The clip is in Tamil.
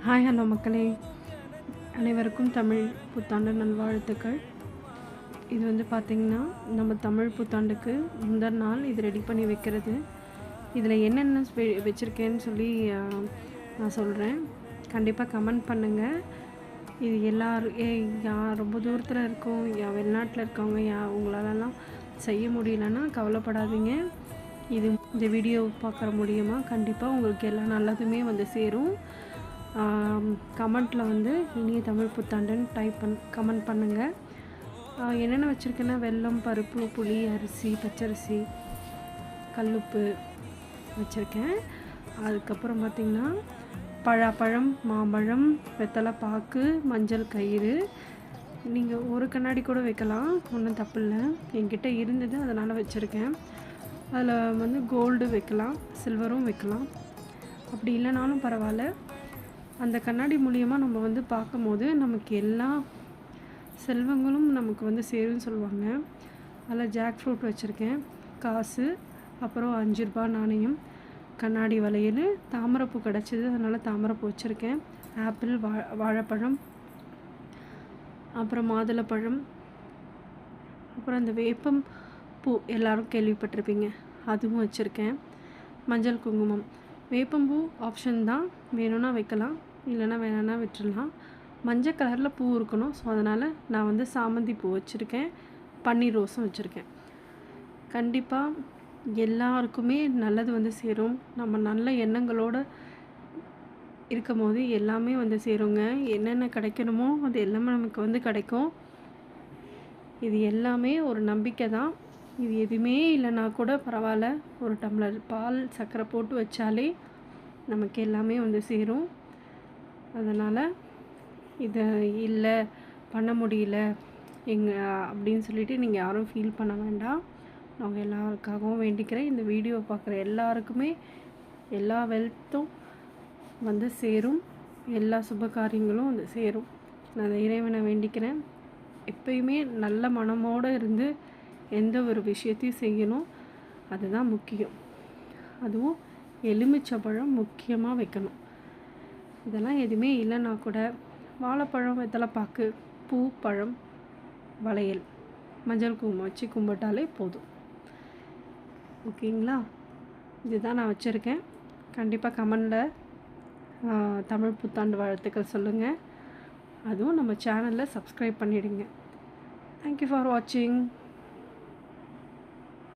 ஹாய் ஹலோ மக்களே, அனைவருக்கும் தமிழ் புத்தாண்டு நல்வாழ்த்துக்கள். இது வந்து பார்த்திங்கன்னா நம்ம தமிழ் புத்தாண்டுக்கு முந்தன நாள் இது ரெடி பண்ணி வைக்கிறது. இதில் என்னென்ன வச்சுருக்கேன்னு சொல்லி நான் சொல்கிறேன். கண்டிப்பாக கமெண்ட் பண்ணுங்கள். இது ரொம்ப தூரத்தில் இருக்கோம், வெளிநாட்டில் இருக்கவங்க உங்களாலலாம் செய்ய முடியலன்னா கவலைப்படாதீங்க. இந்த வீடியோ பார்க்குற மூலியமாக கண்டிப்பாக உங்களுக்கு எல்லா நல்லதுமே வந்து சேரும். கமெண்ட்டில் வந்து இனிய தமிழ் புத்தாண்டுன்னு கமெண்ட் பண்ணுங்கள். என்னென்ன வச்சுருக்கேன்னா வெல்லம், பருப்பு, புளி, அரிசி, பச்சரிசி, கல்லுப்பு வச்சுருக்கேன். அதுக்கப்புறம் பார்த்திங்கன்னா பழம், மாம்பழம், வெத்தலை பாக்கு, மஞ்சள் கயிறு. நீங்கள் ஒரு கண்ணாடி கூட வைக்கலாம், ஒன்றும் தப்பு இல்லை. என்கிட்ட இருந்தது அதனால் வச்சுருக்கேன். அதில் வந்து கோல்டு வைக்கலாம், சில்வரும் வைக்கலாம். அப்படி இல்லைனாலும் பரவாயில்ல. அந்த கண்ணாடி மூலியமாக நம்ம வந்து பார்க்கும்போது நமக்கு எல்லா செல்வங்களும் நமக்கு வந்து சேரும்னு சொல்லுவாங்க. அதில் ஜாக் ஃப்ரூட் வச்சுருக்கேன், காசு, அப்புறம் 5 ரூபாய் நாணயம், கண்ணாடி வளையல், தாமரைப்பூ கிடச்சிது அதனால் தாமரைப்பூ வச்சுருக்கேன், ஆப்பிள், வாழைப்பழம், அப்புறம் மாதுளப்பழம், அப்புறம் அந்த வேப்பம் பூ எல்லோரும் கேள்விப்பட்டிருப்பீங்க, அதுவும் வச்சுருக்கேன், மஞ்சள், குங்குமம். வேப்பம்பூ ஆப்ஷன் தான், வேணும்னா வைக்கலாம், இல்லைன்னா வேணான்னா விட்டுடலாம். மஞ்சள் கலரில் பூ இருக்கணும். ஸோ அதனால் நான் வந்து சாமந்தி பூ வச்சுருக்கேன், பன்னீர் ரோஸும் வச்சுருக்கேன். கண்டிப்பாக எல்லாருக்குமே நல்லது வந்து சேரும். நம்ம நல்ல எண்ணங்களோடு இருக்கும் போது எல்லாமே வந்து சேருங்க. என்னென்ன கிடைக்கணுமோ அது எல்லாமே நமக்கு வந்து கிடைக்கும். இது எல்லாமே ஒரு நம்பிக்கை தான். இது எதுவுமே இல்லைன்னா கூட பரவாயில்ல, ஒரு டம்ளர் பால், சர்க்கரை போட்டு வச்சாலே நமக்கு எல்லாமே வந்து சேரும். அதனால் இதை இல்லை பண்ண முடியல அப்படின்னு சொல்லிவிட்டு நீங்கள் யாரும் ஃபீல் பண்ண வேண்டாம். நான் எல்லாருக்காகவும் வேண்டிக்கிறேன். இந்த வீடியோ பார்க்குற எல்லாருக்குமே எல்லா வெல்த்தும் வந்து சேரும், எல்லா சுப காரியங்களும் வந்து சேரும். நான் இறைவனை வேண்டிக்கிறேன். எப்பயுமே நல்ல மனமோடு இருந்து எந்த ஒரு விஷயத்தையும் செய்யணும், அதுதான் முக்கியம். அதுவும் எலுமிச்சம்பழம் முக்கியமாக வைக்கணும். இதெல்லாம் எதுவுமே இல்லைன்னா கூட வாழைப்பழம், வெத்தலை பாக்கு, பூ, பழம், வளையல், மஞ்சள் குங்குமம் வச்சு கும்பிட்டாலே போதும். ஓகேங்களா? இதுதான் நான் வச்சுருக்கேன். கண்டிப்பாக கமெண்டில் தமிழ் புத்தாண்டு வாழ்த்துக்கள் சொல்லுங்கள். அதுவும் நம்ம சேனலில் சப்ஸ்கிரைப் பண்ணிவிடுங்க. தேங்க்யூ ஃபார் வாட்சிங்.